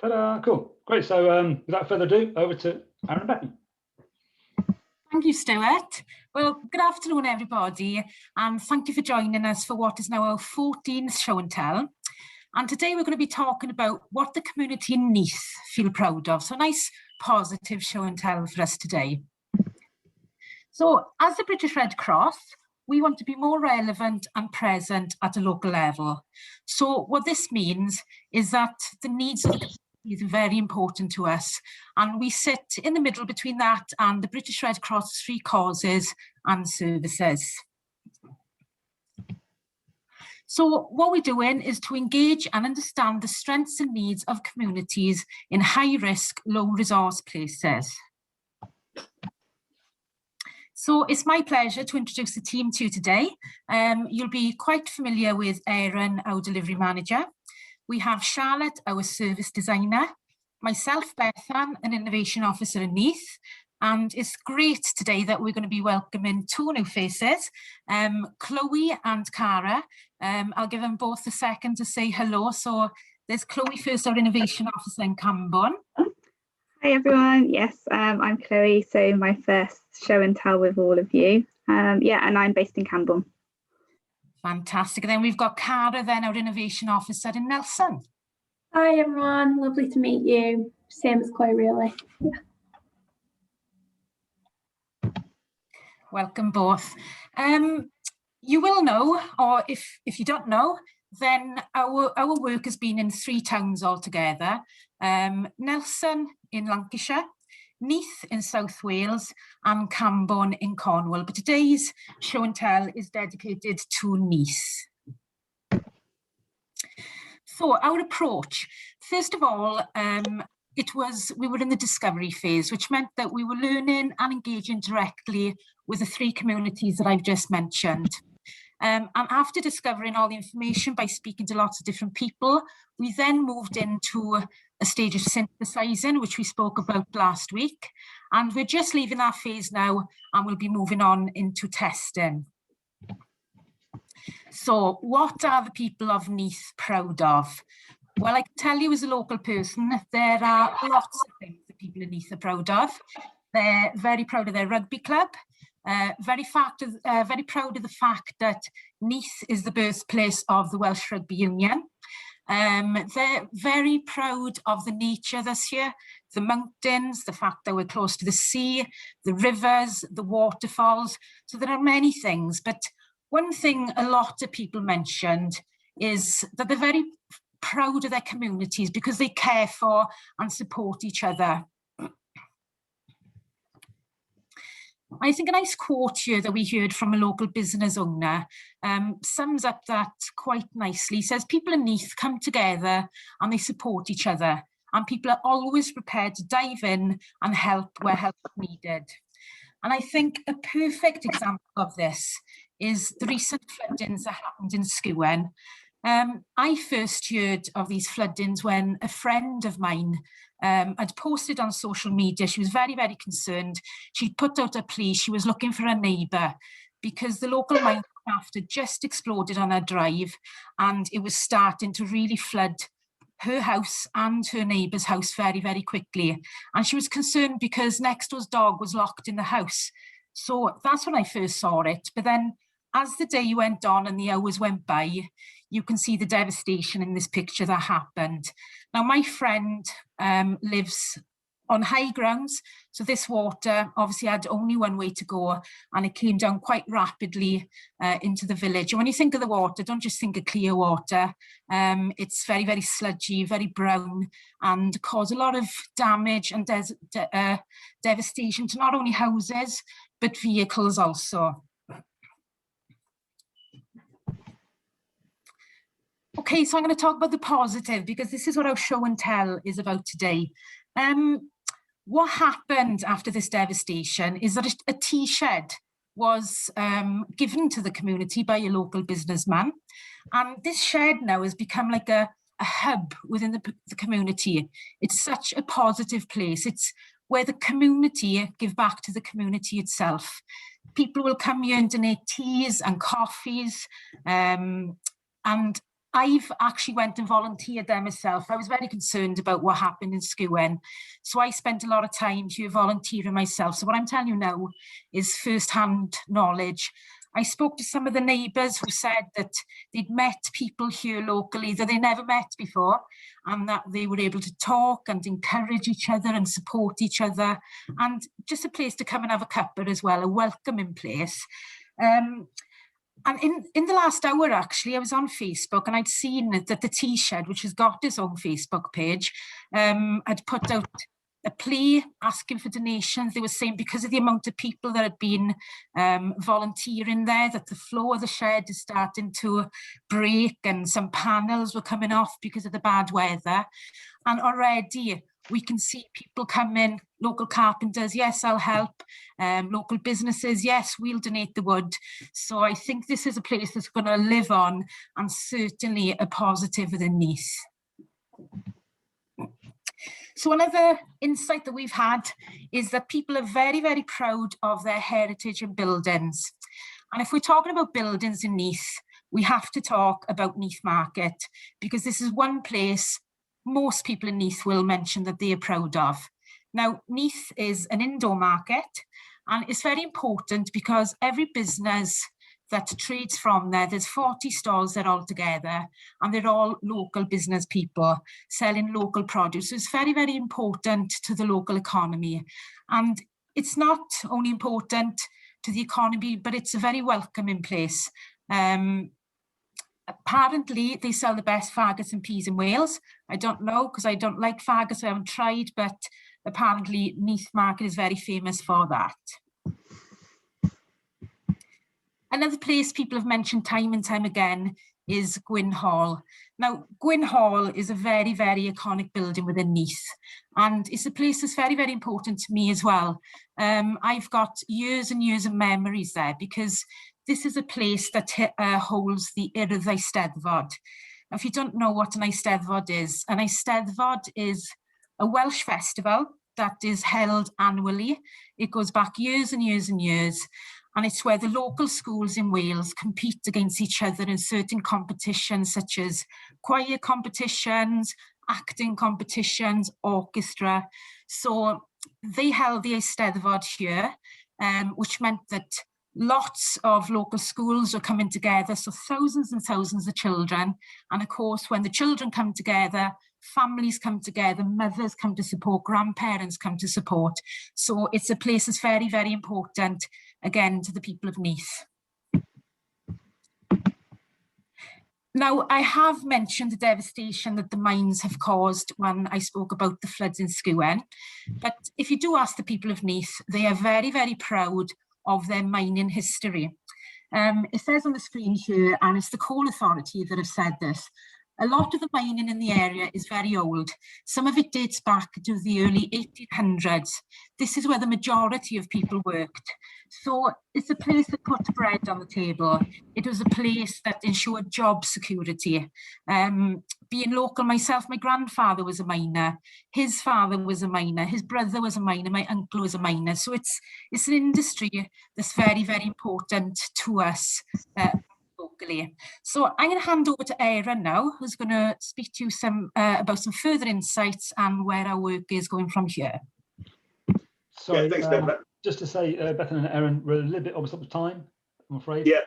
Ta-da, cool, great. So without further ado, over to Aaron and Becky. Thank you, Stuart. Well, good afternoon, everybody, and thank you for joining us for what is now our 14th show and tell. And today we're going to be talking about what the community in Neath feel proud of. So a nice, positive show and tell for us today. So as the British Red Cross, we want to be more relevant and present at a local level. So what this means is that the needs of the community is very important to us. And we sit in the middle between that and the British Red Cross free causes and services. So what we're doing is to engage and understand the strengths and needs of communities in high-risk, low-resource places. So it's my pleasure to introduce the team to you today. You'll be quite familiar with Erin, our delivery manager. We have Charlotte, our service designer, myself, Bethan, an innovation officer in Neath. And it's great today that we're going to be welcoming two new faces, Chloe and Cara. I'll give them both a second to say hello. So there's Chloe first, our innovation officer in Camborne. Hi everyone, yes, I'm Chloe, so my first show and tell with all of you. Yeah, and I'm based in Camborne. Fantastic. And then we've got Cara, then our innovation officer in Nelson. Hi everyone, lovely to meet you. Same as Chloe, really. Yeah. Welcome both. You will know, or if you don't know, then our work has been in 3 towns altogether. Nelson in Lancashire, Neath in South Wales, and Camborne in Cornwall. But today's show and tell is dedicated to Neath. So our approach, first of all, we were in the discovery phase, which meant that we were learning and engaging directly with the 3 communities that I've just mentioned. And after discovering all the information by speaking to lots of different people, we then moved into a stage of synthesizing, which we spoke about last week. And we're just leaving that phase now, and we'll be moving on into testing. So what are the people of Neath proud of? Well, I can tell you as a local person, there are lots of things that people in Neath are proud of. They're very proud of their rugby club. Very proud of the fact that Neath is the birthplace of the Welsh Rugby Union. They're very proud of the nature this year, the mountains, the fact that we're close to the sea, the rivers, the waterfalls. So there are many things, but one thing a lot of people mentioned is that they're very proud of their communities because they care for and support each other. I think a nice quote here that we heard from a local business owner sums up that quite nicely. He says, people in Neath come together and they support each other, and people are always prepared to dive in and help where help is needed. And I think a perfect example of this is the recent floodings that happened in Skewen. I first heard of these floodings when a friend of mine had posted on social media. She was very, very concerned. She'd put out a plea. She was looking for a neighbour because the local mine shaft had just exploded on her drive, and it was starting to really flood her house and her neighbour's house very, very quickly. And she was concerned because next door's dog was locked in the house. So that's when I first saw it. But then as the day went on and the hours went by, you can see the devastation in this picture that happened. Now, my friend lives on high grounds, so this water obviously had only one way to go, and it came down quite rapidly into the village. And when you think of the water, don't just think of clear water. It's very, very sludgy, very brown, and caused a lot of damage and devastation to not only houses, but vehicles also. Okay, so I'm going to talk about the positive because this is what our show and tell is about today. What happened after this devastation is that a tea shed was given to the community by a local businessman. And this shed now has become like a hub within the community. It's such a positive place. It's where the community give back to the community itself. People will come here and donate teas and coffees, and I've actually went and volunteered there myself. I was very concerned about what happened in Skewen. So I spent a lot of time here volunteering myself. So what I'm telling you now is first-hand knowledge. I spoke to some of the neighbours who said that they'd met people here locally that they never met before, and that they were able to talk and encourage each other and support each other, and just a place to come and have a cuppa as well, a welcoming place. And in the last hour, actually, I was on Facebook and I'd seen that the Tea Shed, which has got its own Facebook page, had put out a plea asking for donations. They were saying because of the amount of people that had been volunteering there, that the floor of the shed is starting to break and some panels were coming off because of the bad weather. And already we can see people come in, local carpenters, yes, I'll help. Local businesses, yes, we'll donate the wood. So I think this is a place that's going to live on, and certainly a positive within Neath. So another insight that we've had is that people are very, very proud of their heritage and buildings. And if we're talking about buildings in Neath, we have to talk about Neath Market, because this is one place most people in Neath will mention that they are proud of. Now, Neath is an indoor market, and it's very important because every business that trades from there, there's 40 stalls there all together, and they're all local business people selling local produce. So it's very, very important to the local economy. And it's not only important to the economy, but it's a very welcoming place. Apparently, they sell the best faggots and peas in Wales. I don't know, because I don't like faggots, so I haven't tried, but apparently Neath Market is very famous for that. Another place people have mentioned time and time again is Gwyn Hall. Now, Gwyn Hall is a very, very iconic building within Neath, and it's a place that's very, very important to me as well. I've got years and years of memories there, because this is a place that holds the Urdd Eisteddfod. Now, if you don't know what an Eisteddfod is a Welsh festival that is held annually. It goes back years and years and years, and it's where the local schools in Wales compete against each other in certain competitions, such as choir competitions, acting competitions, orchestra. So they held the Eisteddfod here, which meant that lots of local schools are coming together, so thousands and thousands of children. And of course, when the children come together, families come together, mothers come to support, grandparents come to support. So it's a place that's very, very important, again, to the people of Neath. Now, I have mentioned the devastation that the mines have caused when I spoke about the floods in Skewen. But if you do ask the people of Neath, they are very, very proud of their mining history. It says on the screen here, and it's the Coal Authority that have said this, a lot of the mining in the area is very old. Some of it dates back to the early 1800s. This is where the majority of people worked. So it's a place that put bread on the table. It was a place that ensured job security. Being local myself, my grandfather was a miner. His father was a miner. His brother was a miner. My uncle was a miner. So it's an industry that's very, very important to us locally. So I'm going to hand over to Erin now, who's going to speak to you about some further insights and where our work is going from here. Sorry, yeah, thanks, Beth. Just to say, Bethan and Erin, we're a little bit almost up to time, I'm afraid. Yeah,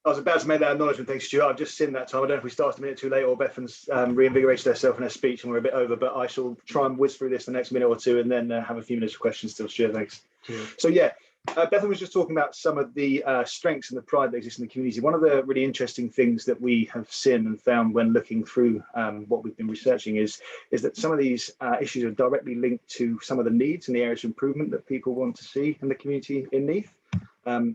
I was about to make that acknowledgement. Thanks, Stuart. I've just seen that time. I don't know if we started a minute too late or Bethan's reinvigorated herself in her speech and we're a bit over, but I shall try and whiz through this the next minute or two and then have a few minutes for questions still, Stuart. Thanks. Cheers. So, yeah. Bethan was just talking about some of the strengths and the pride that exists in the community. One of the really interesting things that we have seen and found when looking through what we've been researching is that some of these issues are directly linked to some of the needs and the areas of improvement that people want to see in the community in Neath.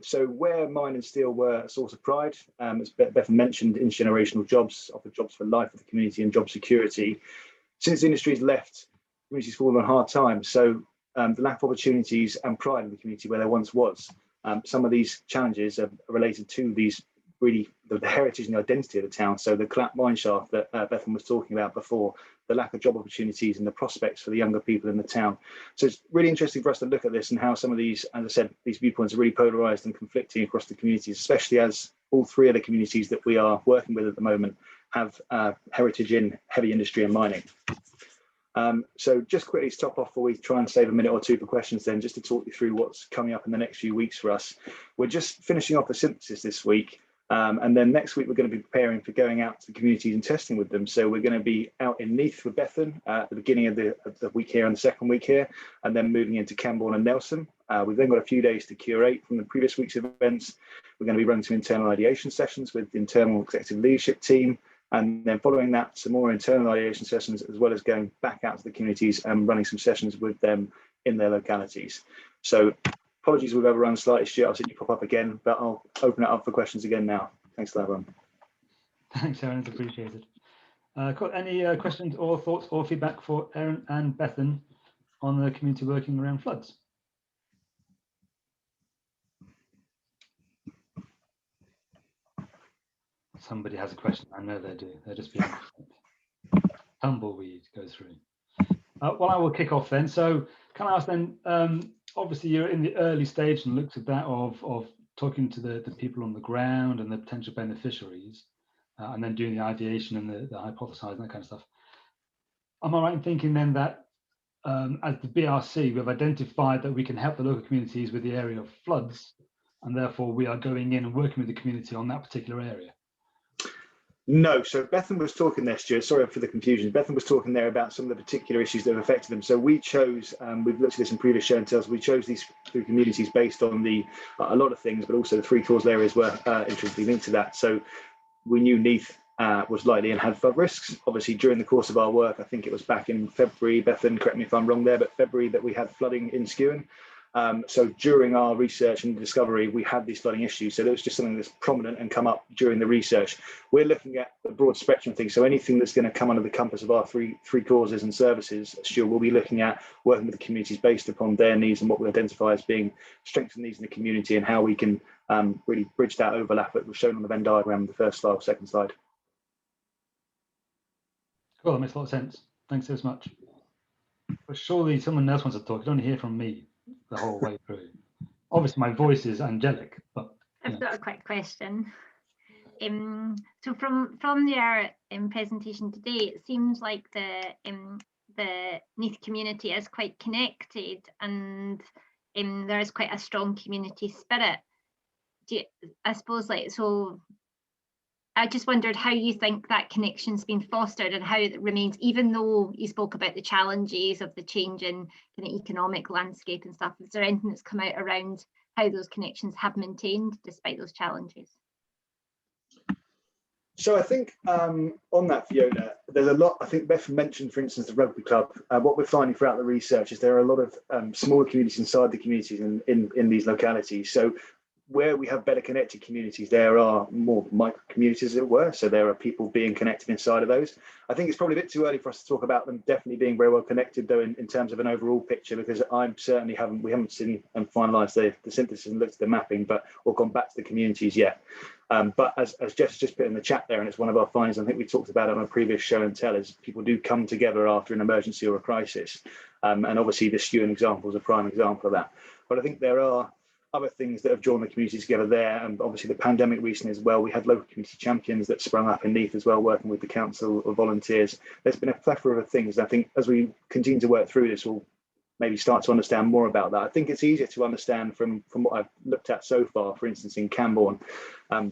So where mine and steel were a source of pride, as Bethan mentioned, intergenerational jobs, offer jobs for life of the community and job security. Since the industry's left, communities fallen on hard times. So the lack of opportunities and pride in the community where there once was. Some of these challenges are related to these really the heritage and the identity of the town. So the Clap mine shaft that Bethan was talking about before, the lack of job opportunities and the prospects for the younger people in the town. So it's really interesting for us to look at this and how some of these, as I said, these viewpoints are really polarised and conflicting across the communities, especially as all three of the communities that we are working with at the moment have heritage in heavy industry and mining. So just quickly to top off before we try and save a minute or two for questions then, just to talk you through what's coming up in the next few weeks for us. We're just finishing off the synthesis this week. And then next week, we're going to be preparing for going out to the communities and testing with them. So we're going to be out in Neath with Bethan at the beginning of the week here and the second week here, and then moving into Camborne and Nelson. We've then got a few days to curate from the previous week's events. We're going to be running some internal ideation sessions with the internal executive leadership team. And then following that, some more internal ideation sessions, as well as going back out to the communities and running some sessions with them in their localities. So apologies we've overrun slightly, Stuart. I'll see you pop up again, but I'll open it up for questions again now. Thanks to everyone. Thanks, Aaron. It's appreciated. Got any questions or thoughts or feedback for Aaron and Bethan on the community working around floods? Somebody has a question. I know they do. They're just being tumbleweed go through. Well, I will kick off then. So can I ask then, obviously you're in the early stage and looked at that of talking to the people on the ground and the potential beneficiaries, and then doing the ideation and the hypothesizing, that kind of stuff. Am I right in thinking then that as the BRC, we've identified that we can help the local communities with the area of floods, and therefore we are going in and working with the community on that particular area? No, so Bethan was talking there, Stuart, sorry for the confusion. Bethan was talking there about some of the particular issues that have affected them. So we chose, we've looked at this in previous show and tells, we chose these three communities based on a lot of things, but also the three cause areas were intrinsically linked to that. So we knew Neath was likely and had flood risks. Obviously, during the course of our work, I think it was back in February, Bethan, correct me if I'm wrong there, but February that we had flooding in Skewen. So during our research and discovery, we had these flooding issues. So that was just something that's prominent and come up during the research. We're looking at the broad spectrum of things. So anything that's going to come under the compass of our three causes and services, Stuart, we'll be looking at working with the communities based upon their needs and what we identify as being strengths and needs in the community, and how we can really bridge that overlap that was shown on the Venn diagram, the first slide, second slide. Cool, that makes a lot of sense. Thanks so much. But surely someone else wants to talk. You don't hear from me the whole way through. Obviously, my voice is angelic, but I've got a quick question. So from your presentation today, it seems like the Neath community is quite connected, and there is quite a strong community spirit. I suppose, like, so I just wondered how you think that connection's been fostered and how it remains, even though you spoke about the challenges of the change in kind of economic landscape and stuff. Is there anything that's come out around how those connections have maintained despite those challenges? So I think on that, Fiona, there's a lot. I think Beth mentioned, for instance, the rugby club. What we're finding throughout the research is there are a lot of smaller communities inside the communities in these localities. So where we have better connected communities, there are more micro communities, as it were. So there are people being connected inside of those. I think it's probably a bit too early for us to talk about them definitely being very well connected, though, in terms of an overall picture, because we haven't seen and finalised the synthesis and looked at the mapping, or gone back to the communities yet. But as Jeff's just put in the chat there, and it's one of our findings, I think we talked about it on a previous show and tell, is people do come together after an emergency or a crisis. And obviously the Skewen example is a prime example of that. But I think there are other things that have drawn the community together there, and obviously the pandemic recently as well. We had local community champions that sprung up in Neath as well, working with the council of volunteers. There's been a plethora of things. I think as we continue to work through this, we'll maybe start to understand more about that. I think it's easier to understand from what I've looked at so far. For instance, in Camborne,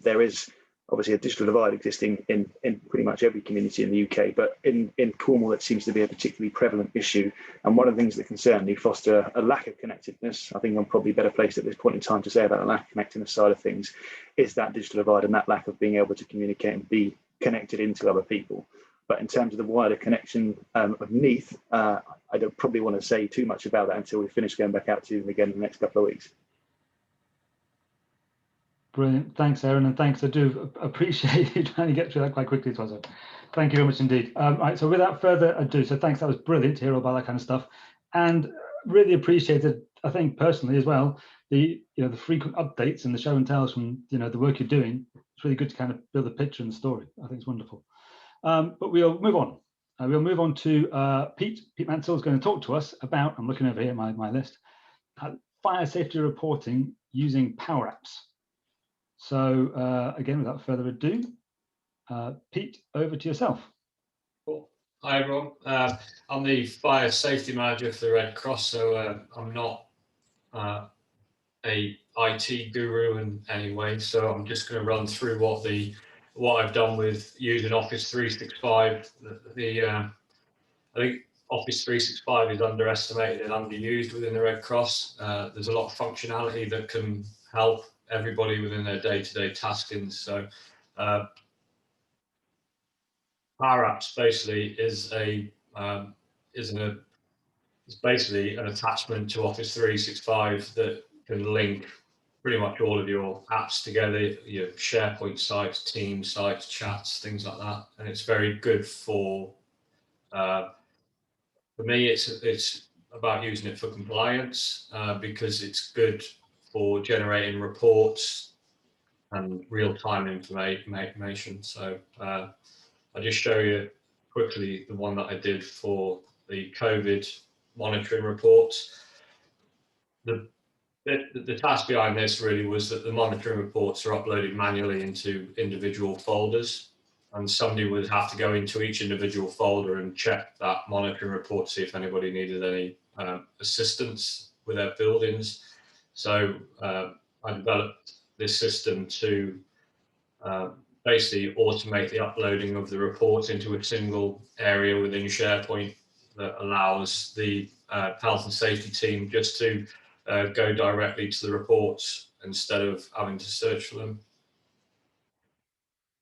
there is obviously a digital divide existing in pretty much every community in the UK, but in Cornwall it seems to be a particularly prevalent issue. And one of the things that can certainly foster a lack of connectedness, I think I'm probably better placed at this point in time to say about the lack of connectedness side of things, is that digital divide and that lack of being able to communicate and be connected into other people. But in terms of the wider connection of Neath, I don't probably want to say too much about that until we finish going back out to them again in the next couple of weeks. Brilliant. Thanks, Aaron, and thanks. I do appreciate you trying to get through that quite quickly. So thank you very much indeed. Right, so without further ado, so thanks. That was brilliant to hear all about that kind of stuff, and really appreciated, I think personally as well, the frequent updates and the show and tells from the work you're doing. It's really good to kind of build a picture and story. I think it's wonderful. But we'll move on. We'll move on to Pete. Pete Mansell is going to talk to us about, I'm looking over here at my list, fire safety reporting using Power Apps. So again, without further ado, Pete, over to yourself. Cool. Hi everyone. I'm the fire safety manager for the Red Cross, so I'm not a IT guru in any way. So I'm just going to run through what I've done with using Office 365. I think Office 365 is underestimated and underused within the Red Cross. There's a lot of functionality that can help everybody within their day-to-day tasking. So Power Apps basically is basically an attachment to Office 365 that can link pretty much all of your apps together, your SharePoint sites, Teams sites, chats, things like that. And it's very good for me. It's about using it for compliance because it's good for generating reports and real-time information. So I'll just show you quickly the one that I did for the COVID monitoring reports. The task behind this really was that the monitoring reports are uploaded manually into individual folders, and somebody would have to go into each individual folder and check that monitoring report to see if anybody needed any assistance with their buildings. So I developed this system to basically automate the uploading of the reports into a single area within SharePoint that allows the health and safety team just to go directly to the reports instead of having to search for them.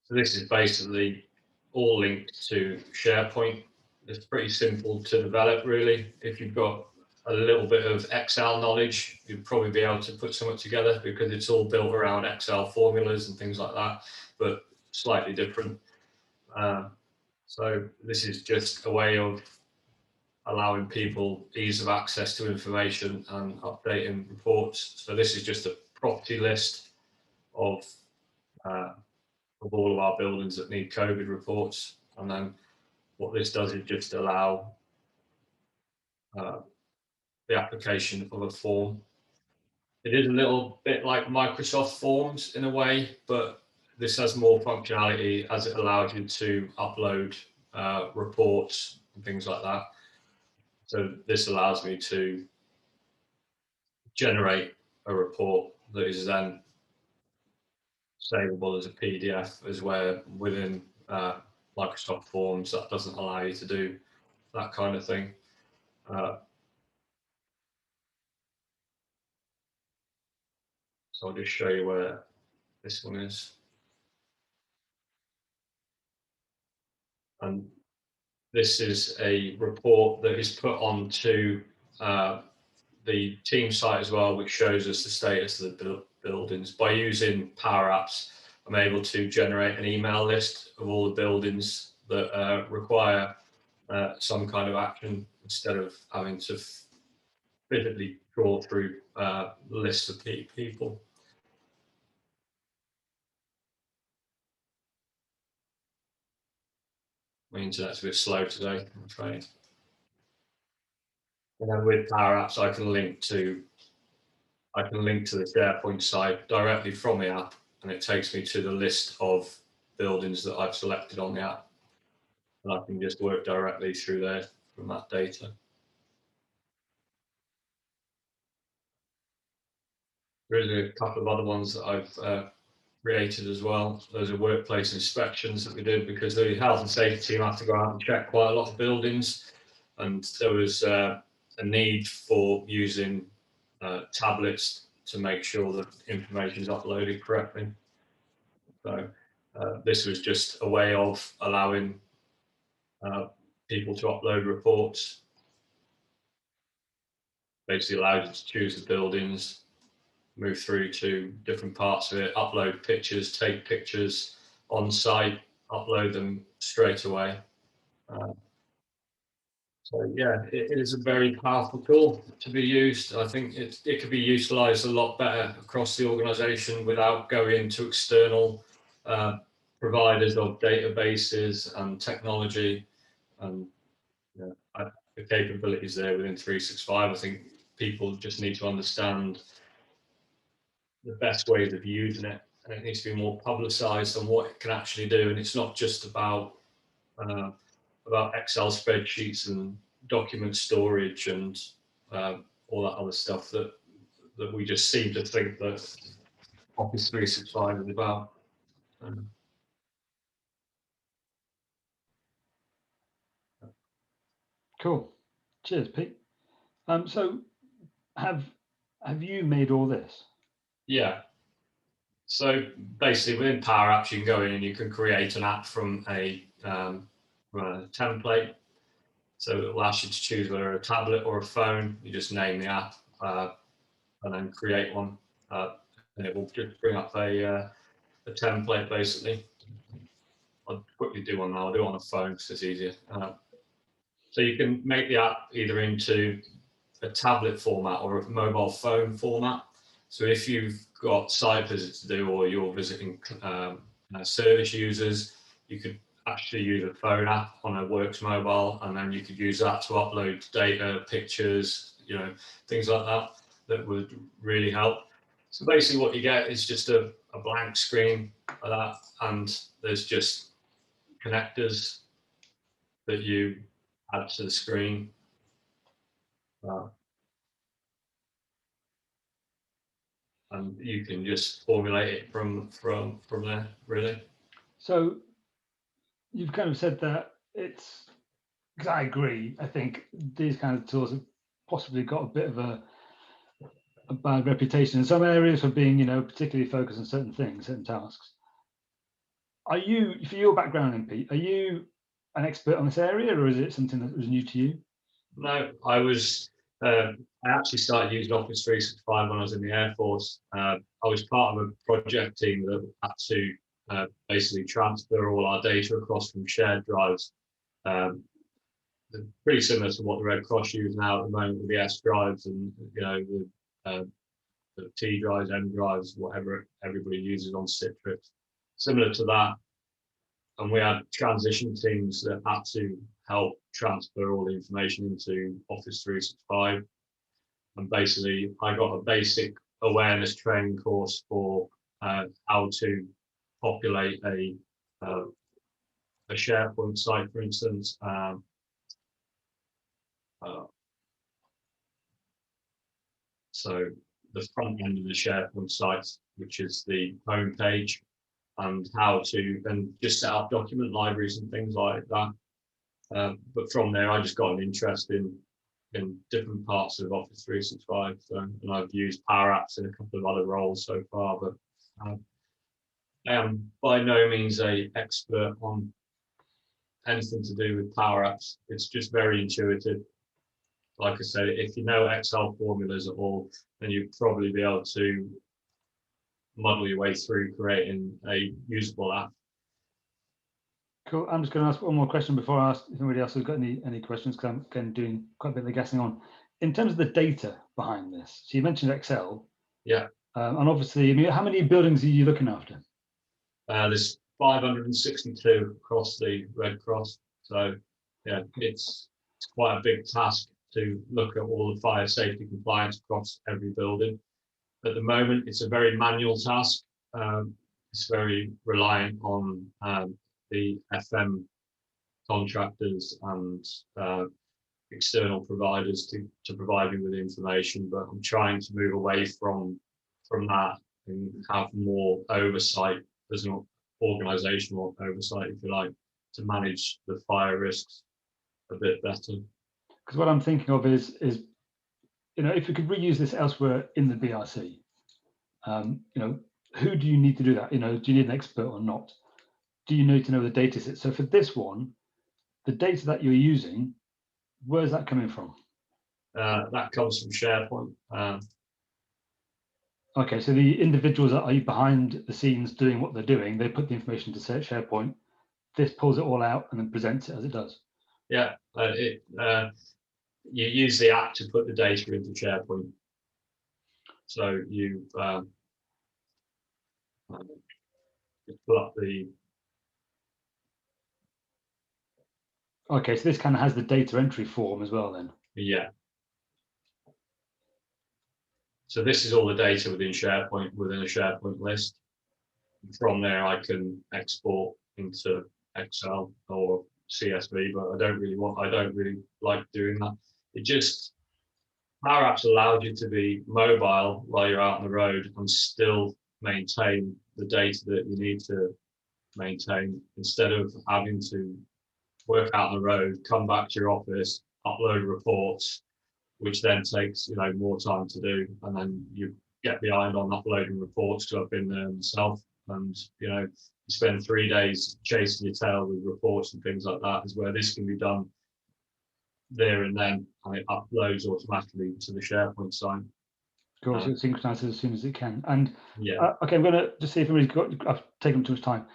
So this is basically all linked to SharePoint. It's pretty simple to develop, really. If you've got a little bit of Excel knowledge, you'd probably be able to put something together because it's all built around Excel formulas and things like that, but slightly different. So this is just a way of allowing people ease of access to information and updating reports. So this is just a property list of all of our buildings that need COVID reports. And then what this does is just allow the application of a form. It is a little bit like Microsoft Forms in a way, but this has more functionality as it allows you to upload reports and things like that. So this allows me to generate a report that is then savable as a PDF, as where within Microsoft Forms that doesn't allow you to do that kind of thing. So I'll just show you where this one is. And this is a report that is put onto the team site as well, which shows us the status of the buildings. By using Power Apps, I'm able to generate an email list of all the buildings that require some kind of action instead of having to physically draw through lists of people. My internet's a bit slow today, I'm afraid. And then with Power Apps, I can link to the SharePoint site directly from the app, and it takes me to the list of buildings that I've selected on the app, and I can just work directly through there from that data. There is a couple of other ones that I've created as well. Those are workplace inspections that we did because the health and safety team have to go out and check quite a lot of buildings, and there was a need for using tablets to make sure that information is uploaded correctly. So this was just a way of allowing people to upload reports. Basically allows you to choose the buildings, move through to different parts of it, upload pictures, take pictures on site, upload them straight away. So yeah, it is a very powerful tool to be used. I think it could be utilised a lot better across the organisation without going to external providers of databases and technology, and the capabilities there within 365. I think people just need to understand the best ways of using it and it needs to be more publicised on what it can actually do. And it's not just about Excel spreadsheets and document storage and all that other stuff that we just seem to think that Office 365 is about. Cool. Cheers, Pete. So have you made all this? Yeah. So basically, within Power Apps, you can go in and you can create an app from a template. So it will ask you to choose whether a tablet or a phone. You just name the app and then create one, and it will just bring up a template basically. I'll quickly do one now. I'll do it on a phone because it's easier. So you can make the app either into a tablet format or a mobile phone format. So if you've got site visits to do or you're visiting service users, you could actually use a phone app on a Works mobile, and then you could use that to upload data, pictures, things like that. That would really help. So basically what you get is just a blank screen like that, and there's just connectors that you add to the screen. And you can just formulate it from there, really. So you've kind of said that it's, because I agree, I think these kind of tools have possibly got a bit of a bad reputation in some areas for being, particularly focused on certain things, certain tasks. Are you, for your background, Pete, are you an expert on this area, or is it something that was new to you? No, I was. I actually started using Office 365 when I was in the Air Force. I was part of a project team that had to basically transfer all our data across from shared drives. Pretty similar to what the Red Cross use now at the moment with the S drives and the T drives, M drives, whatever everybody uses on Citrix. Similar to that, and we had transition teams that had to help transfer all the information into Office 365. And basically, I got a basic awareness training course for how to populate a SharePoint site, for instance. So the front end of the SharePoint site, which is the home page, and how to just set up document libraries and things like that. But from there, I just got an interest in different parts of Office 365. And I've used Power Apps in a couple of other roles so far, but I am by no means an expert on anything to do with Power Apps. It's just very intuitive. Like I said, if you know Excel formulas at all, then you'd probably be able to muddle your way through creating a usable app. Cool. I'm just going to ask one more question before I ask if anybody else has got any questions, because I'm again doing quite a bit of the guessing on. In terms of the data behind this, so you mentioned Excel. Yeah. And obviously, I mean, how many buildings are you looking after? There's 562 across the Red Cross. So yeah, it's quite a big task to look at all the fire safety compliance across every building. At the moment, it's a very manual task. It's very reliant on the FM contractors and external providers to provide me with information, but I'm trying to move away from that and have more oversight. There's an organizational oversight, if you like, to manage the fire risks a bit better. Because what I'm thinking of is if we could reuse this elsewhere in the BRC, who do you need to do that? Do you need an expert or not? Do you need to know the data set? So for this one, the data that you're using, where's that coming from? That comes from SharePoint. Okay, so the individuals that are behind the scenes doing what they're doing, they put the information to SharePoint. This pulls it all out and then presents it as it does. Yeah, you use the app to put the data into SharePoint. So you pull up the. Okay, so this kind of has the data entry form as well then. Yeah. So this is all the data within SharePoint, within a SharePoint list. From there, I can export into Excel or CSV, but I don't really like doing that. It just, Power Apps allows you to be mobile while you're out on the road and still maintain the data that you need to maintain, instead of having to work out on the road, come back to your office, upload reports, which then takes more time to do, and then you get behind on uploading reports because I've been there myself, and you spend 3 days chasing your tail with reports and things like that. Is where this can be done there and then, and it uploads automatically to the SharePoint site. Of course, it synchronizes as soon as it can. And yeah, okay, I'm going to just see if anybody's got. I've taken too much time.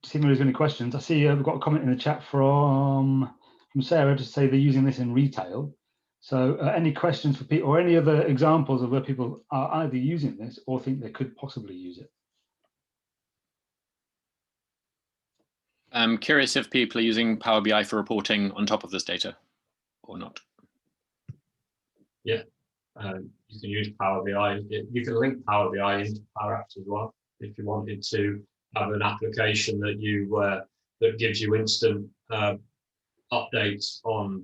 See if anybody's got any questions. I see we've got a comment in the chat from Sarah to say they're using this in retail. So any questions for people, or any other examples of where people are either using this or think they could possibly use it? I'm curious if people are using Power BI for reporting on top of this data or not. Yeah, you can use Power BI. You can link Power BI into Power Apps as well if you wanted to have an application that that gives you instant updates on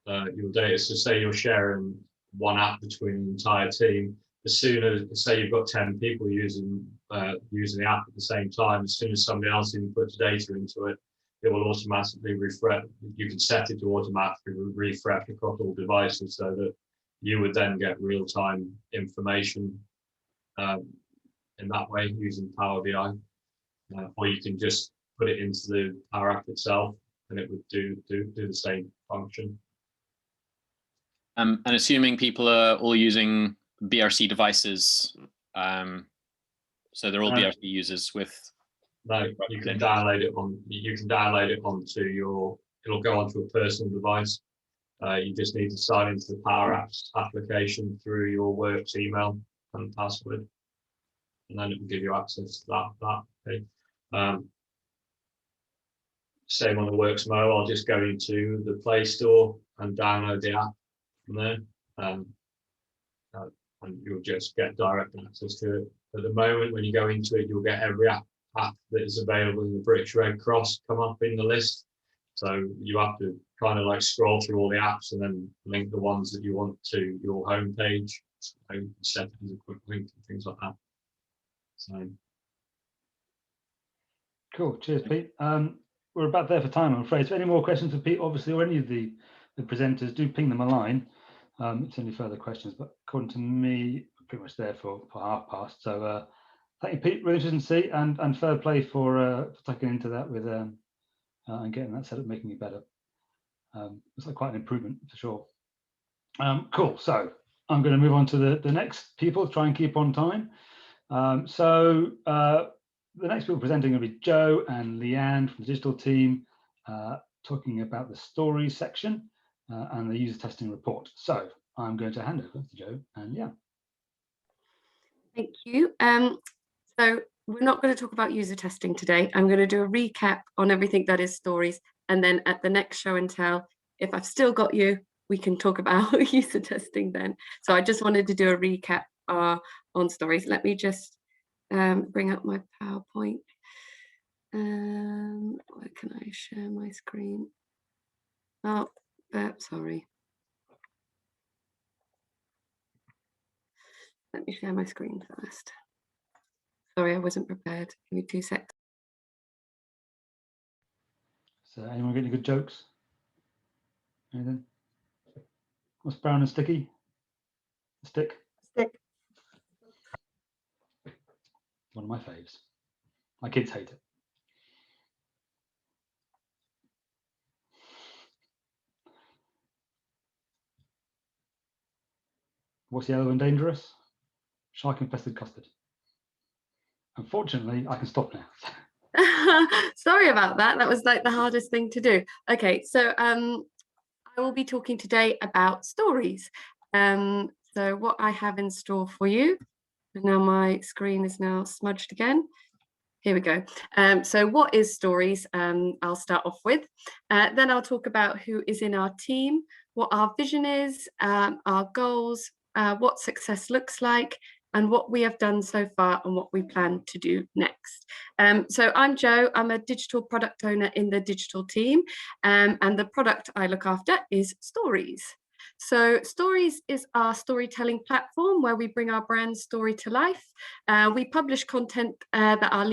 your data. So say you're sharing one app between the entire team. As soon as, say you've got 10 people using the app at the same time, as soon as somebody else inputs data into it, it will automatically refresh. You can set it to automatically refresh across all devices, so that you would then get real-time information in that way using Power BI. Or you can just put it into the Power App itself, and it would do the same function. And assuming people are all using BRC devices, so they're all BRC users with. No, you can download it on. You can download it onto your. It'll go onto a personal device. You just need to sign into the Power Apps application through your work's email and password, and then it will give you access to that page. Same on the Works Mo. I'll just go into the Play Store and download the app from there, and you'll just get direct access to it. At the moment, when you go into it, you'll get every app that is available in the British Red Cross come up in the list. So you have to kind of like scroll through all the apps and then link the ones that you want to your home page. So set it as a quick link and things like that. So cool. Cheers, Pete. We're about there for time, I'm afraid. So any more questions for Pete, obviously, or any of the presenters, do ping them a line. It's any further questions, but according to me, we're pretty much there for past. So thank you, Pete. Really interesting to see, and fair play for taking into that with and getting that set up, making it better. It's like quite an improvement for sure. Cool. So I'm going to move on to the next people. Try and keep on time. The next people presenting are going to be Joe and Leanne from the digital team, talking about the stories section and the user testing report. So I'm going to hand over to Joe and Leanne. Thank you. So we're not going to talk about user testing today. I'm going to do a recap on everything that is stories. And then at the next show and tell, if I've still got you, we can talk about user testing then. So I just wanted to do a recap on stories. Let me just bring up my PowerPoint. Where can I share my screen? Oh, sorry. Let me share my screen first. Sorry, I wasn't prepared. Give me 2 seconds. So anyone got any good jokes? Anything? What's brown and sticky? A stick? Stick. One of my faves. My kids hate it. What's yellow and dangerous? Shark infested custard. Unfortunately, I can stop now. Sorry about that. That was like the hardest thing to do. Okay, so I will be talking today about stories. So what I have in store for you, and now my screen is now smudged again. Here we go. So what is stories? I'll start off with. Then I'll talk about who is in our team, what our vision is, our goals, what success looks like, and what we have done so far and what we plan to do next. So I'm Jo, I'm a digital product owner in the digital team, and the product I look after is Stories. So Stories is our storytelling platform where we bring our brand story to life. We publish content that our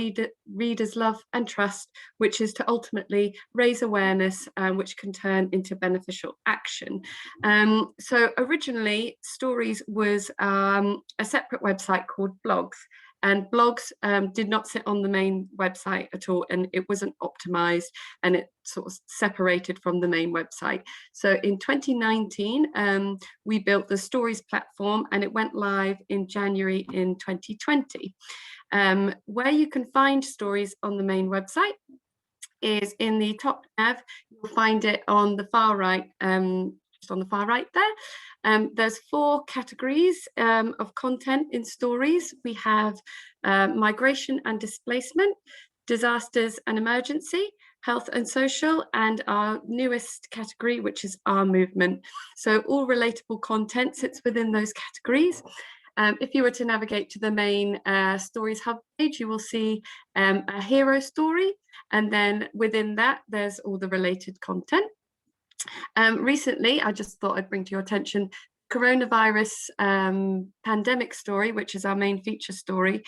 readers love and trust, which is to ultimately raise awareness, which can turn into beneficial action. So originally, Stories was a separate website called Blogs. And blogs did not sit on the main website at all, and it wasn't optimized, and it sort of separated from the main website. So in 2019, we built the Stories platform, and it went live in January in 2020. Where you can find Stories on the main website is in the top nav. You'll find it on the far right, just on the far right there. There's 4 categories of content in Stories. We have migration and displacement, disasters and emergency, health and social, and our newest category, which is our movement. So all relatable content sits within those categories. If you were to navigate to the main Stories hub page, you will see a hero story, and then within that, there's all the related content. Recently, I just thought I'd bring to your attention coronavirus pandemic story, which is our main feature story.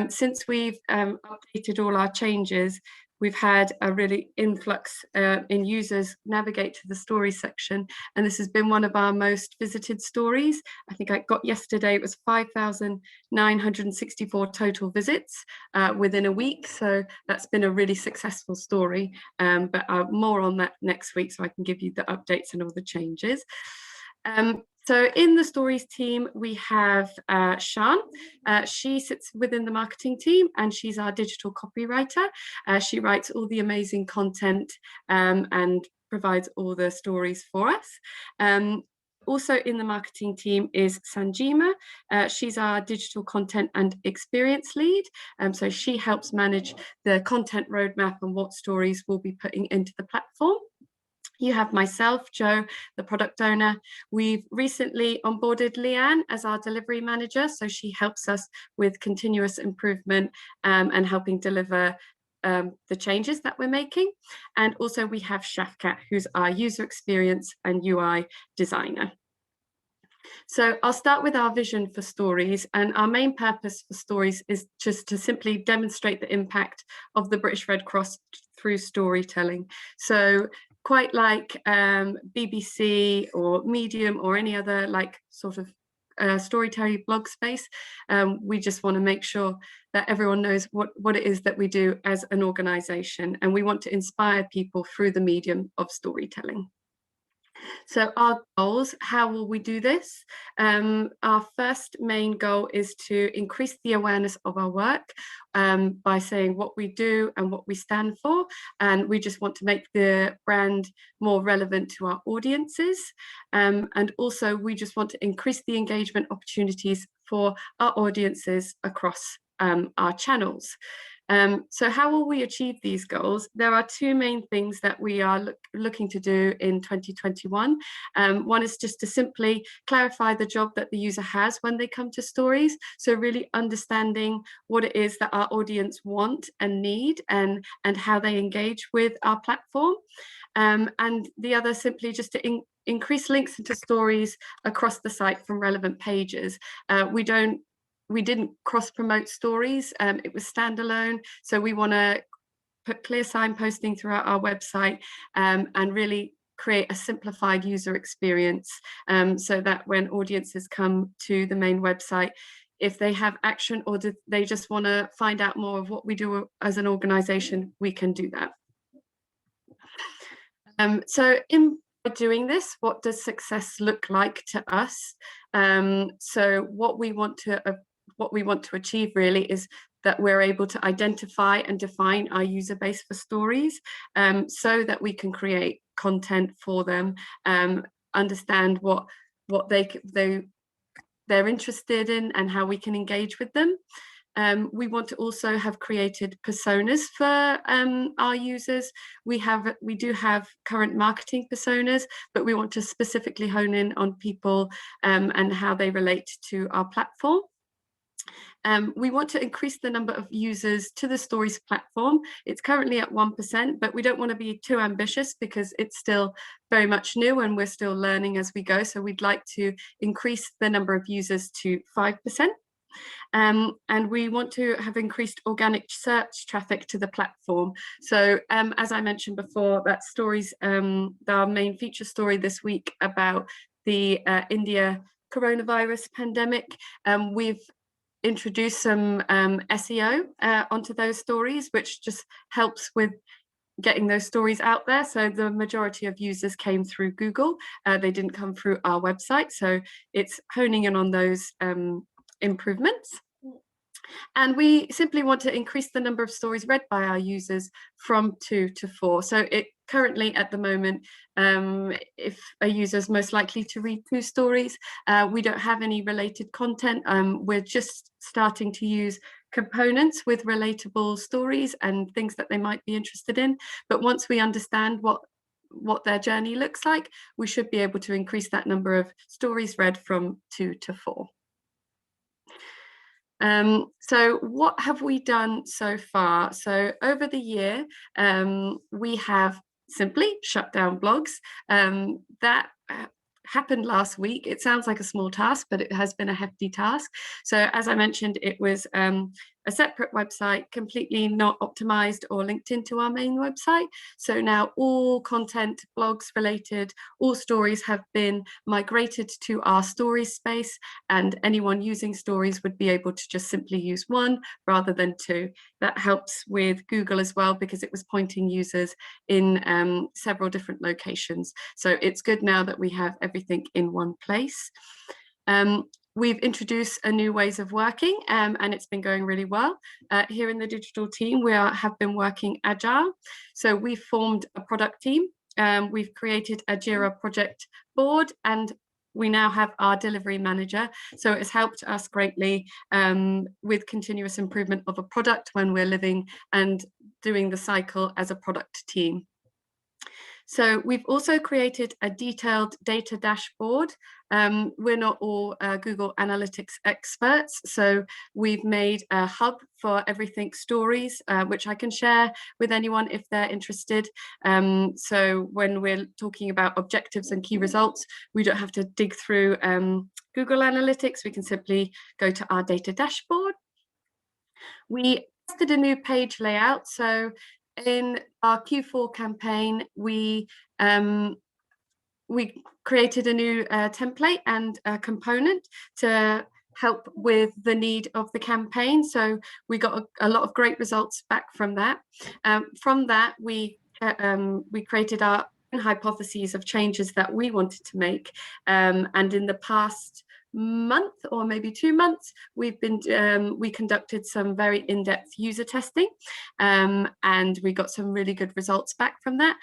Since we've updated all our changes, we've had a really influx in users navigate to the story section, and this has been one of our most visited stories. I think I got yesterday, it was 5,964 total visits within a week, so that's been a really successful story, but more on that next week, so I can give you the updates and all the changes. So in the Stories team, we have Shan. She sits within the marketing team, and she's our digital copywriter. She writes all the amazing content and provides all the stories for us. Also in the marketing team is Sanjima. She's our digital content and experience lead. So she helps manage the content roadmap and what stories we'll be putting into the platform. You have myself, Jo, the product owner. We've recently onboarded Leanne as our delivery manager, so she helps us with continuous improvement and helping deliver the changes that we're making. And also we have Shafkat, who's our user experience and UI designer. So I'll start with our vision for Stories, and our main purpose for Stories is just to simply demonstrate the impact of the British Red Cross through storytelling. So quite like BBC or Medium or any other like sort of storytelling blog space, we just want to make sure that everyone knows what it is that we do as an organisation, and we want to inspire people through the medium of storytelling. So our goals, how will we do this? Our first main goal is to increase the awareness of our work by saying what we do and what we stand for. And we just want to make the brand more relevant to our audiences. And also we just want to increase the engagement opportunities for our audiences across our channels. So how will we achieve these goals? There are 2 main things that we are looking to do in 2021. One is just to simply clarify the job that the user has when they come to Stories. So really understanding what it is that our audience want and need, and how they engage with our platform. And the other simply just to increase links into Stories across the site from relevant pages. We didn't cross-promote Stories, it was standalone. So we want to put clear signposting throughout our website and really create a simplified user experience so that when audiences come to the main website, if they have action or they just want to find out more of what we do as an organisation, we can do that. So in doing this, what does success look like to us? So what we want to achieve really is that we're able to identify and define our user base for Stories so that we can create content for them, understand what they're interested in and how we can engage with them. We want to also have created personas for our users. We do have current marketing personas, but we want to specifically hone in on people and how they relate to our platform. We want to increase the number of users to the Stories platform. It's currently at 1%, but we don't want to be too ambitious because it's still very much new and we're still learning as we go. So we'd like to increase the number of users to 5%. And we want to have increased organic search traffic to the platform. So as I mentioned before, that Stories, our main feature story this week about the India coronavirus pandemic, we've introduced some SEO onto those stories, which just helps with getting those stories out there. So the majority of users came through Google. They didn't come through our website. So it's honing in on those improvements. And we simply want to increase the number of stories read by our users from 2 to 4. So it currently at the moment, if a user is most likely to read 2 stories, we don't have any related content. We're just starting to use components with relatable stories and things that they might be interested in. But once we understand what their journey looks like, we should be able to increase that number of stories read from 2 to 4. So what have we done so far? So over the year, we have simply shut down blogs. That happened last week. It sounds like a small task, but it has been a hefty task. So as I mentioned, it was a separate website, completely not optimized or linked into our main website. So now all content, blogs related, all stories have been migrated to our stories space, and anyone using stories would be able to just simply use one rather than 2. That helps with Google as well, because it was pointing users in several different locations. So it's good now that we have everything in one place. We've introduced a new ways of working, and it's been going really well. Here in the digital team, we have been working agile. So we've formed a product team. We've created a Jira project board, and we now have our delivery manager. So it's helped us greatly with continuous improvement of a product when we're living and doing the cycle as a product team. So we've also created a detailed data dashboard. We're not all Google Analytics experts, so we've made a hub for everything stories, which I can share with anyone if they're interested. So when we're talking about objectives and key results, we don't have to dig through Google Analytics. We can simply go to our data dashboard. We tested a new page layout. So in our Q4 campaign, we created a new template and a component to help with the need of the campaign. So we got a lot of great results back from that. From that, we created our own hypotheses of changes that we wanted to make. And in the past month or maybe 2 months, we conducted some very in-depth user testing, and we got some really good results back from that.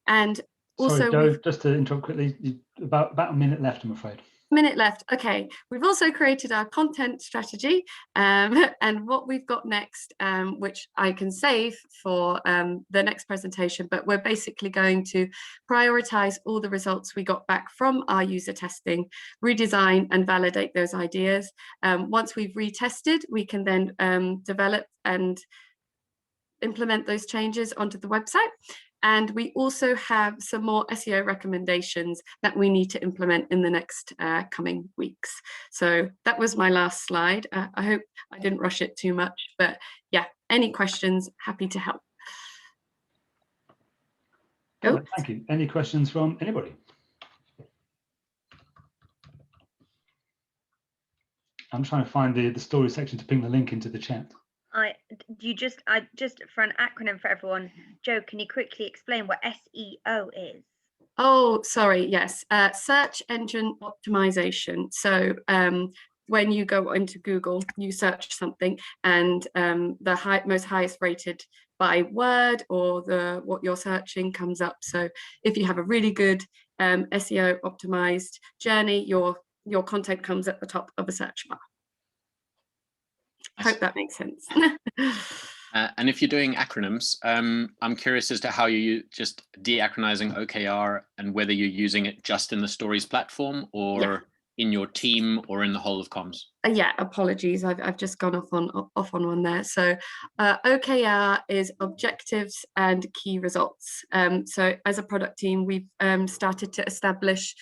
And also, sorry, Jo, just to interrupt quickly, about a minute left, I'm afraid. Minute left. Okay, we've also created our content strategy, and what we've got next, which I can save for the next presentation, but we're basically going to prioritize all the results we got back from our user testing, redesign and validate those ideas. Once we've retested, we can then develop and implement those changes onto the website. And we also have some more SEO recommendations that we need to implement in the next coming weeks. So that was my last slide. I hope I didn't rush it too much, but yeah, any questions, happy to help. Go. Thank you. Any questions from anybody? I'm trying to find the story section to ping the link into the chat. Just for an acronym for everyone, Jo, can you quickly explain what SEO is? Oh, sorry, yes, search engine optimization. So when you go into Google, you search something, and the most highest rated by word or what you're searching comes up. So if you have a really good SEO optimized journey, your content comes at the top of a search bar. I hope that makes sense. And if you're doing acronyms, I'm curious as to how you just deacronizing OKR and whether you're using it just in the stories platform or in your team or in the whole of comms? Yeah, apologies, I've just gone off on one there. So OKR is objectives and key results. So as a product team, we've started to establish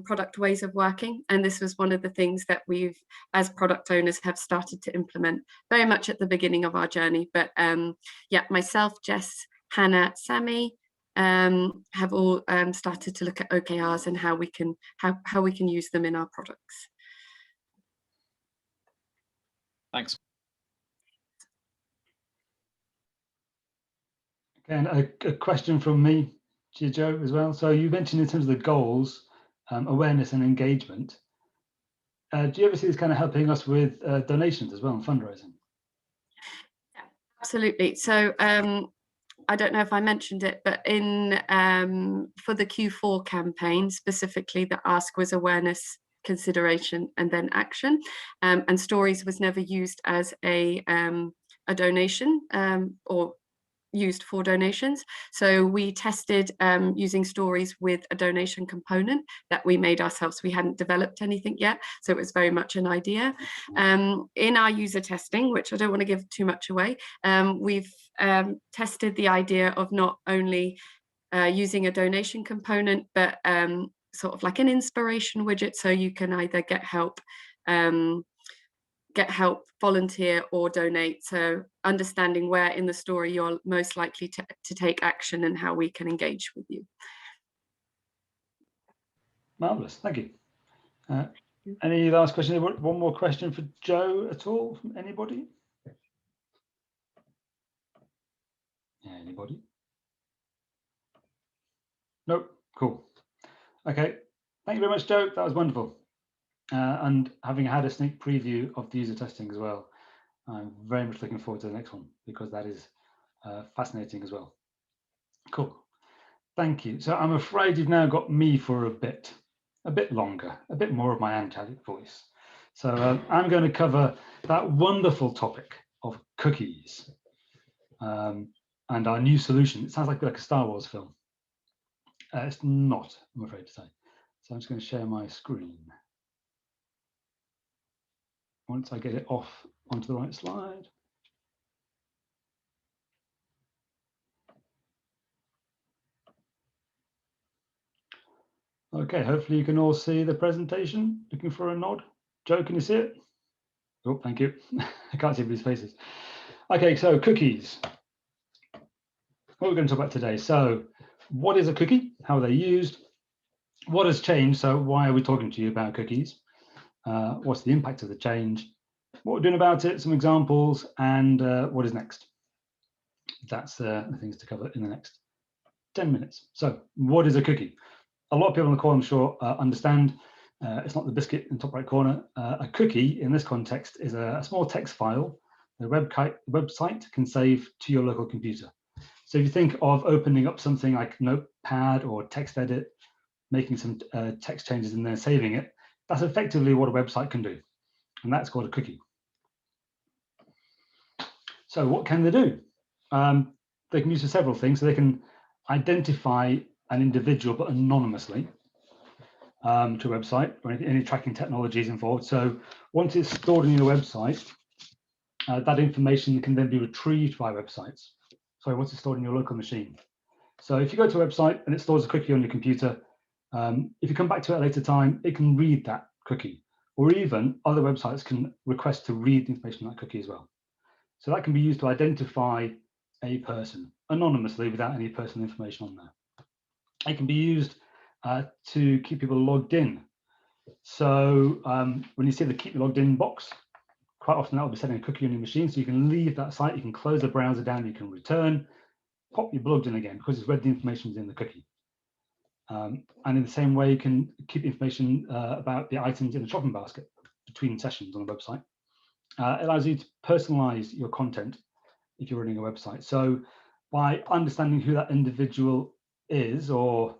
product ways of working, and this was one of the things that we've, as product owners, have started to implement very much at the beginning of our journey. But yeah, myself, Jess, Hannah, Sammy have all started to look at OKRs and how we can use them in our products. Thanks. And a question from me to you, Joe, as well. So you mentioned in terms of the goals, awareness and engagement. Do you ever see this kind of helping us with donations as well and fundraising? Yeah, absolutely. So I don't know if I mentioned it, but in for the Q4 campaign specifically, the ask was awareness, consideration, and then action. And stories was never used as a donation or used for donations. So we tested using stories with a donation component that we made ourselves. We hadn't developed anything yet, so it was very much an idea. In our user testing, which I don't want to give too much away, we've tested the idea of not only using a donation component, but sort of like an inspiration widget, so you can either get help, volunteer, or donate. So understanding where in the story you're most likely to take action and how we can engage with you. Marvelous, thank you. Any last question? One more question for Joe at all from anybody? Yeah, anybody? Nope, cool. Okay, thank you very much, Joe. That was wonderful. And having had a sneak preview of the user testing as well, I'm very much looking forward to the next one because that is fascinating as well. Cool, thank you. So I'm afraid you've now got me for a bit longer, a bit more of my angelic voice. So I'm going to cover that wonderful topic of cookies and our new solution. It sounds like a Star Wars film. It's not, I'm afraid to say. So I'm just going to share my screen. Once I get it off onto the right slide. Okay, hopefully you can all see the presentation. Looking for a nod. Joe, can you see it? Oh, thank you. I can't see everybody's faces. Okay, so cookies. What we're going to talk about today. So what is a cookie? How are they used? What has changed? So why are we talking to you about cookies? What's the impact of the change? What we're doing about it, some examples, and what is next. That's the things to cover in the next 10 minutes. So what is a cookie? A lot of people on the call, I'm sure, understand. It's not the biscuit in the top right corner. A cookie in this context is a small text file the website can save to your local computer. So if you think of opening up something like Notepad or TextEdit, making some text changes in there, saving it, that's effectively what a website can do. And that's called a cookie. So what can they do? They can use for several things. So they can identify an individual, but anonymously, to a website or any tracking technologies involved. So once it's stored in your website, that information can then be retrieved by websites. Sorry, once it's stored in your local machine. So if you go to a website and it stores a cookie on your computer, if you come back to it at a later time, it can read that cookie, or even other websites can request to read the information on that cookie as well. So that can be used to identify a person anonymously without any personal information on there. It can be used to keep people logged in. So when you see the keep logged in box, quite often that will be setting a cookie on your machine. So you can leave that site, you can close the browser down, you can return, pop your logged in again because it's read the information within the cookie. And in the same way, you can keep information about the items in the shopping basket between sessions on a website. It allows you to personalize your content if you're running a website. So by understanding who that individual is, or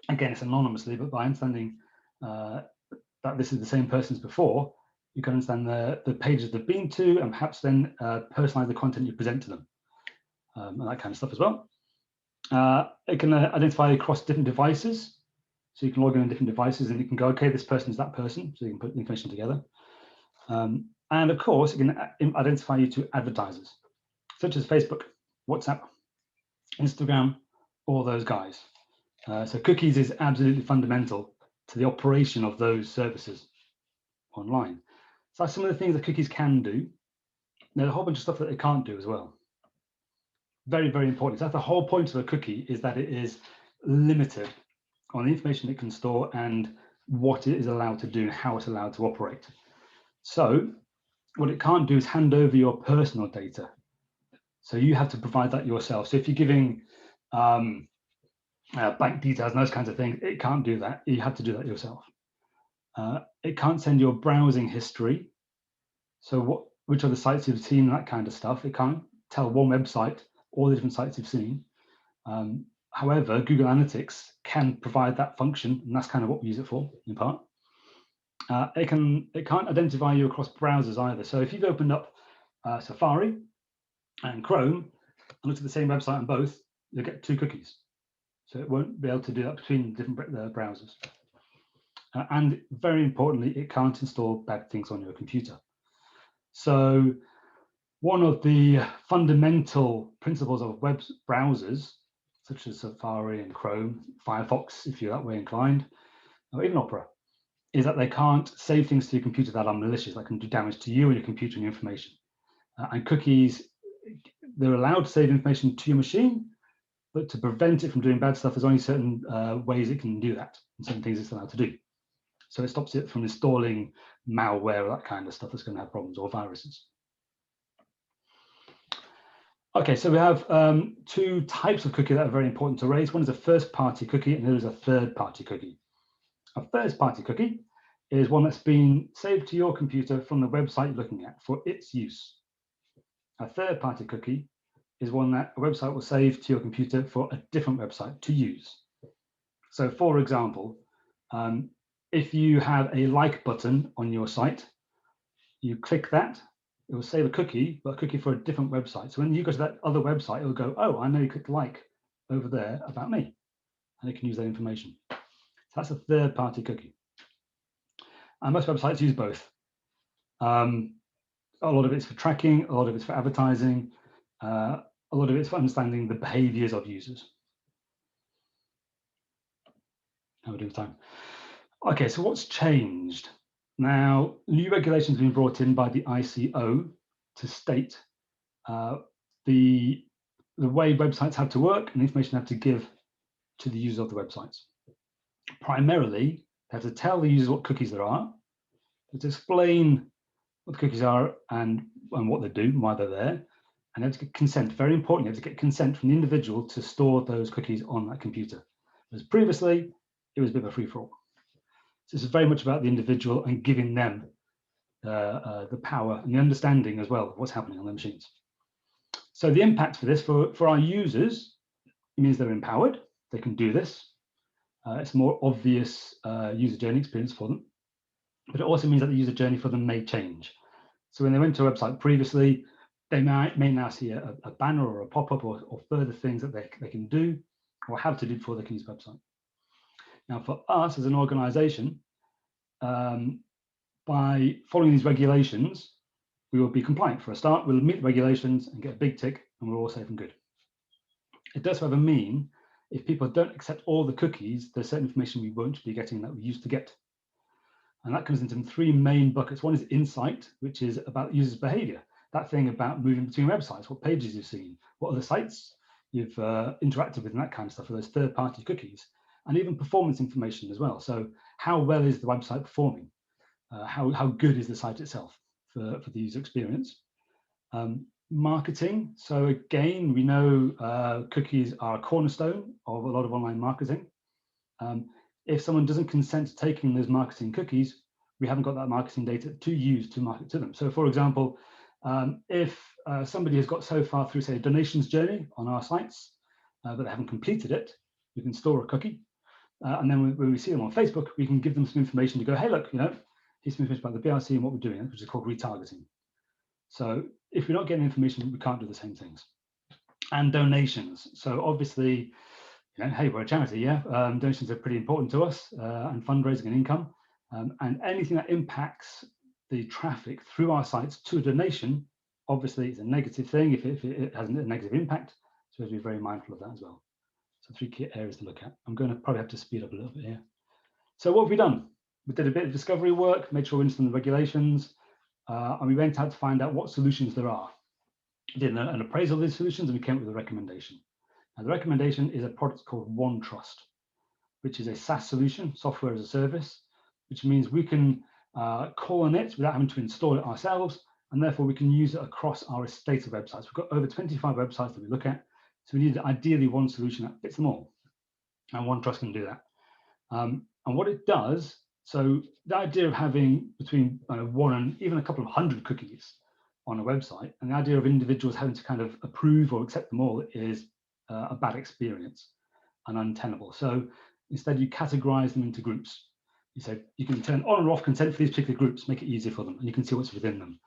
again, it's anonymously, but by understanding that this is the same person as before, you can understand the pages they've been to and perhaps then personalize the content you present to them and that kind of stuff as well. It can identify across different devices. So you can log in on different devices and you can go, okay, this person is that person. So you can put the information together. And of course, it can identify you to advertisers, such as Facebook, WhatsApp, Instagram, all those guys. So cookies is absolutely fundamental to the operation of those services online. So that's some of the things that cookies can do. There's a whole bunch of stuff that they can't do as well. Very, very important. So that's the whole point of a cookie, is that it is limited on the information it can store and what it is allowed to do and how it's allowed to operate. So what it can't do is hand over your personal data. So you have to provide that yourself. So if you're giving bank details and those kinds of things, it can't do that. You have to do that yourself. It can't send your browsing history. So which other sites you've seen, that kind of stuff. It can't tell one website all the different sites you've seen. However, Google Analytics can provide that function, and that's kind of what we use it for in part. It can't identify you across browsers either. So if you've opened up Safari and Chrome and looked at the same website on both, you'll get 2 cookies. So it won't be able to do that between different browsers. And very importantly, it can't install bad things on your computer. So one of the fundamental principles of web browsers, such as Safari and Chrome, Firefox, if you're that way inclined, or even Opera, is that they can't save things to your computer that are malicious, that can do damage to you and your computer and your information. And cookies, they're allowed to save information to your machine, but to prevent it from doing bad stuff, there's only certain ways it can do that, and certain things it's allowed to do. So it stops it from installing malware or that kind of stuff that's going to have problems, or viruses. Okay, so we have 2 types of cookie that are very important to raise. One is a first-party cookie, and the other is a third-party cookie. A first-party cookie is one that's been saved to your computer from the website you're looking at for its use. A third-party cookie is one that a website will save to your computer for a different website to use. So for example, if you have a like button on your site, you click that, it will save a cookie, but a cookie for a different website. So when you go to that other website, it'll go, oh, I know you clicked like over there about me, and it can use that information. So that's a third-party cookie. And most websites use both. A lot of it's for tracking, a lot of it's for advertising, a lot of it's for understanding the behaviors of users. How we do with time? Okay, so what's changed? Now, new regulations have been brought in by the ICO to state the way websites have to work and the information they have to give to the user of the websites. Primarily, they have to tell the user what cookies there are, to explain what the cookies are and what they do, and why they're there, and they have to get consent. Very important, you have to get consent from the individual to store those cookies on that computer. Whereas previously, it was a bit of a free-for-all. So this is very much about the individual and giving them the power and the understanding as well of what's happening on their machines. So the impact for this, for our users, it means they're empowered, they can do this. It's a more obvious user journey experience for them. But it also means that the user journey for them may change. So when they went to a website previously, they may now see a banner or a pop-up or further things that they can do or have to do before they can use the website. Now, for us as an organization, by following these regulations, we will be compliant. For a start, we'll meet the regulations and get a big tick, and we're all safe and good. It does, however, mean if people don't accept all the cookies, there's certain information we won't be getting that we used to get. And that comes into 3 main buckets. One is insight, which is about users' behavior. That thing about moving between websites, what pages you've seen, what other sites you've interacted with, and that kind of stuff for those third-party cookies. And even performance information as well. So how well is the website performing? How good is the site itself for the user experience? Marketing. So again, we know cookies are a cornerstone of a lot of online marketing. If someone doesn't consent to taking those marketing cookies, we haven't got that marketing data to use to market to them. So for example, if somebody has got so far through, say, a donations journey on our sites, but they haven't completed it, we can store a cookie. And then when we see them on Facebook, we can give them some information to go, hey, look, here's some information about the BRC and what we're doing, which is called retargeting. So if we're not getting information, we can't do the same things. And donations. So obviously, hey, we're a charity, yeah. Donations are pretty important to us, and fundraising and income. And anything that impacts the traffic through our sites to a donation, obviously it's a negative thing if it has a negative impact. So we have to be very mindful of that as well. So 3 key areas to look at. I'm going to probably have to speed up a little bit here. So what have we done? We did a bit of discovery work, made sure we understand the regulations, and we went out to find out what solutions there are. We did an appraisal of these solutions and we came up with a recommendation. Now, the recommendation is a product called OneTrust, which is a SaaS solution, software as a service, which means we can call on it without having to install it ourselves, and therefore we can use it across our estate of websites. We've got over 25 websites that we look at, so we need ideally one solution that fits them all, and OneTrust can do that. And what it does, so the idea of having between 1 and even a couple of hundred cookies on a website, and the idea of individuals having to kind of approve or accept them all is a bad experience and untenable. So instead, you categorize them into groups. You say you can turn on or off consent for these particular groups, make it easier for them, and you can see what's within them.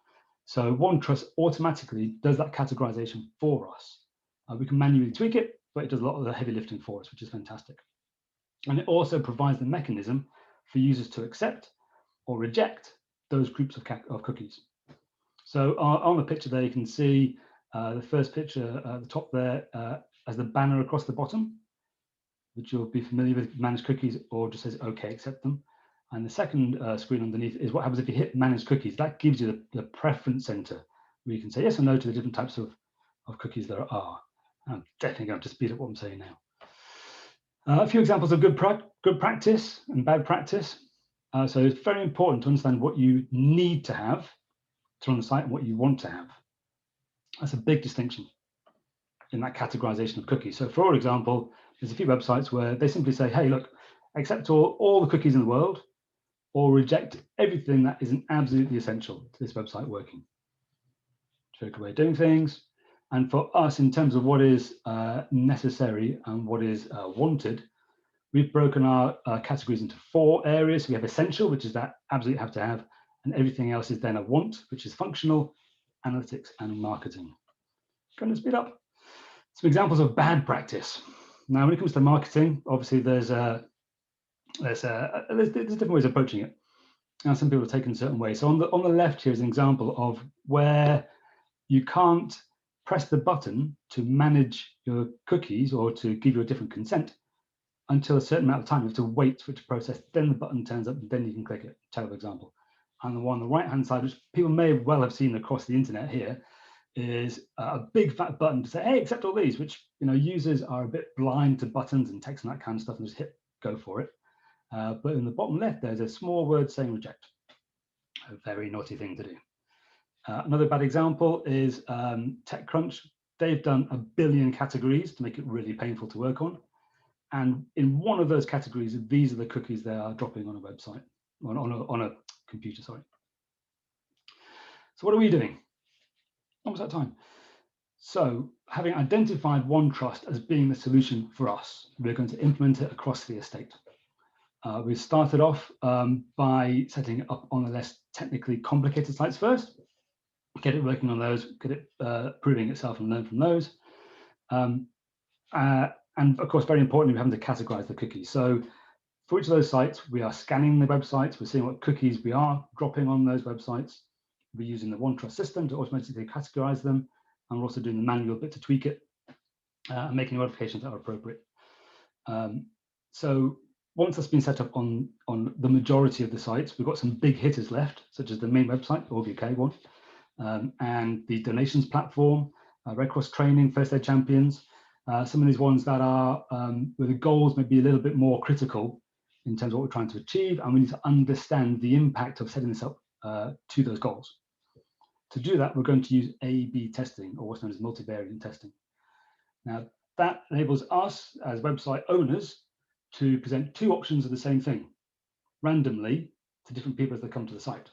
So OneTrust automatically does that categorization for us. We can manually tweak it, but it does a lot of the heavy lifting for us, which is fantastic. And it also provides the mechanism for users to accept or reject those groups of cookies. So on the picture there, you can see the first picture at the top there as the banner across the bottom, which you'll be familiar with, manage cookies, or just says, okay, accept them. And the second screen underneath is what happens if you hit manage cookies. That gives you the preference center where you can say yes or no to the different types of cookies there are. I'm definitely going to speed up what I'm saying now. A few examples of good practice and bad practice. So it's very important to understand what you need to have to run the site and what you want to have. That's a big distinction in that categorization of cookies. So for example, there's a few websites where they simply say, hey, look, accept all the cookies in the world or reject everything that isn't absolutely essential to this website working. Tricky way of doing things. And for us, in terms of what is necessary and what is wanted, we've broken our categories into 4 areas. We have essential, which is that absolutely have to have, and everything else is then a want, which is functional, analytics, and marketing. Going to speed up. Some examples of bad practice. Now, when it comes to marketing, obviously there's different ways of approaching it. Now, some people are taken certain ways. So on the left here is an example of where you can't press the button to manage your cookies or to give you a different consent until a certain amount of time. You have to wait for it to process, then the button turns up, and then you can click it. Terrible example. And the one on the right-hand side, which people may well have seen across the internet here, is a big fat button to say, hey, accept all these, which users are a bit blind to buttons and text and that kind of stuff and just hit go for it. But in the bottom left, there's a small word saying reject. A very naughty thing to do. Another bad example is TechCrunch. They've done 1 billion categories to make it really painful to work on. And in one of those categories, these are the cookies they are dropping on a website, on a computer, sorry. So what are we doing? Almost that time. So having identified OneTrust as being the solution for us, we're going to implement it across the estate. We started off by setting it up on the less technically complicated sites first, get it working on those, get it proving itself and learn from those. And of course, very importantly, we're having to categorize the cookies. So for each of those sites, we are scanning the websites, we're seeing what cookies we are dropping on those websites. We're using the OneTrust system to automatically categorize them, and we're also doing the manual bit to tweak it and making modifications that are appropriate. So once that's been set up on the majority of the sites, we've got some big hitters left, such as the main website, Org UK one, and the donations platform, Red Cross training, First Aid Champions. Some of these ones that are where the goals may be a little bit more critical in terms of what we're trying to achieve, and we need to understand the impact of setting this up to those goals. To do that, we're going to use A/B testing, or what's known as multivariate testing. Now, that enables us as website owners to present 2 options of the same thing randomly to different people as they come to the site.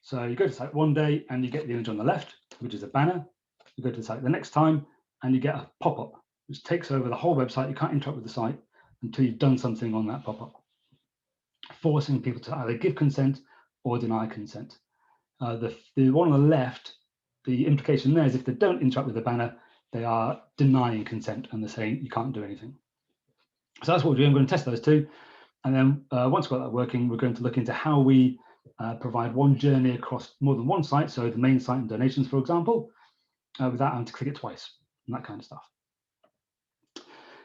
So you go to the site one day and you get the image on the left, which is a banner. You go to the site the next time and you get a pop-up, which takes over the whole website. You can't interact with the site until you've done something on that pop-up, forcing people to either give consent or deny consent. The one on the left, the implication there is if they don't interact with the banner, they are denying consent and they're saying you can't do anything. So that's what we're doing. We're going to test those two. And then once we've got that working, we're going to look into how we provide one journey across more than one site. So the main site and donations, for example, without having to click it twice and that kind of stuff.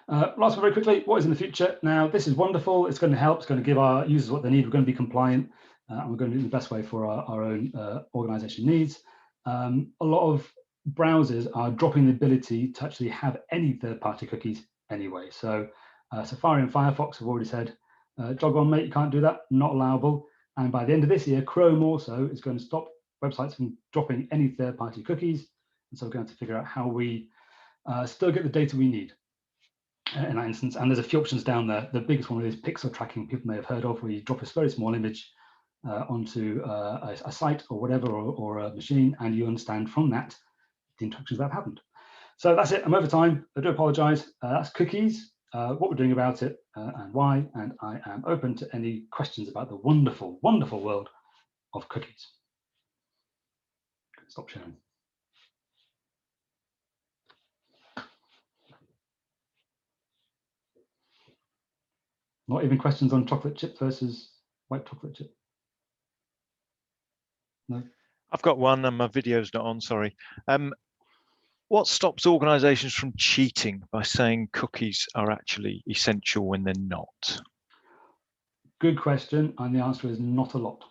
Last one very quickly, what is in the future? Now, this is wonderful. It's going to help. It's going to give our users what they need. We're going to be compliant and we're going to do it in the best way for our own organization needs. A lot of browsers are dropping the ability to actually have any third-party cookies anyway. So Safari and Firefox have already said, jog on, mate, you can't do that, not allowable. And by the end of this year, Chrome also is going to stop websites from dropping any third-party cookies. And so we're going to have to figure out how we still get the data we need in that instance. And there's a few options down there. The biggest one is pixel tracking, people may have heard of, where you drop a very small image onto a site or whatever, or a machine, and you understand from that the interactions that have happened. So that's it. I'm over time. I do apologize. That's cookies, what we're doing about it and why. And I am open to any questions about the wonderful, wonderful world of cookies. Stop sharing. Not even questions on chocolate chip versus white chocolate chip. No. I've got one and my video's not on, sorry. What stops organizations from cheating by saying cookies are actually essential when they're not? Good question, and the answer is not a lot.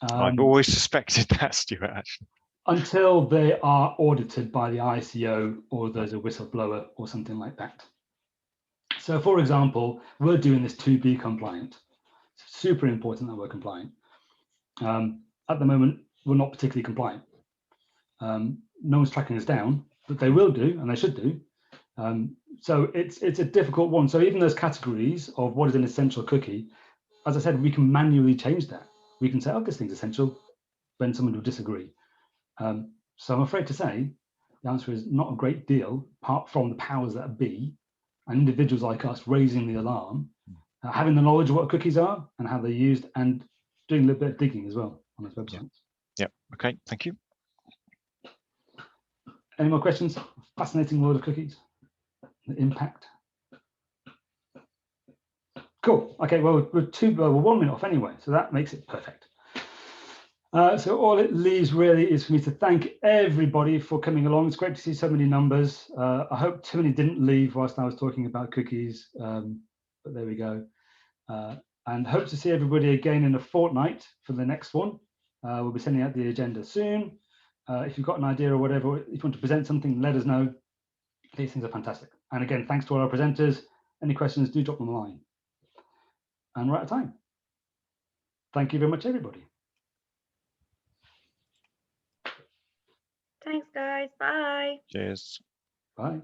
I've always suspected that, Stuart, actually. Until they are audited by the ICO or there's a whistleblower or something like that. So for example, we're doing this to be compliant. It's super important that we're compliant. At the moment, we're not particularly compliant. No one's tracking us down, but they will do, and they should do. So it's a difficult one. So even those categories of what is an essential cookie, as I said, we can manually change that. We can say, oh, this thing's essential, when someone will disagree. So I'm afraid to say the answer is not a great deal, apart from the powers that be and individuals like us raising the alarm, having the knowledge of what cookies are and how they're used, and doing a little bit of digging as well on those websites. Yeah. Okay, thank you. Any more questions? Fascinating world of cookies, the impact. Cool. Okay, well, we're 1 minute off anyway, so that makes it perfect. So all it leaves really is for me to thank everybody for coming along. It's great to see so many numbers. I hope too many didn't leave whilst I was talking about cookies, but there we go. And hope to see everybody again in a fortnight for the next one. We'll be sending out the agenda soon. If you've got an idea or whatever, if you want to present something, let us know. These things are fantastic. And again, thanks to all our presenters. Any questions, do drop them a line. And we're out of time. Thank you very much, everybody. Thanks, guys. Bye. Cheers. Bye.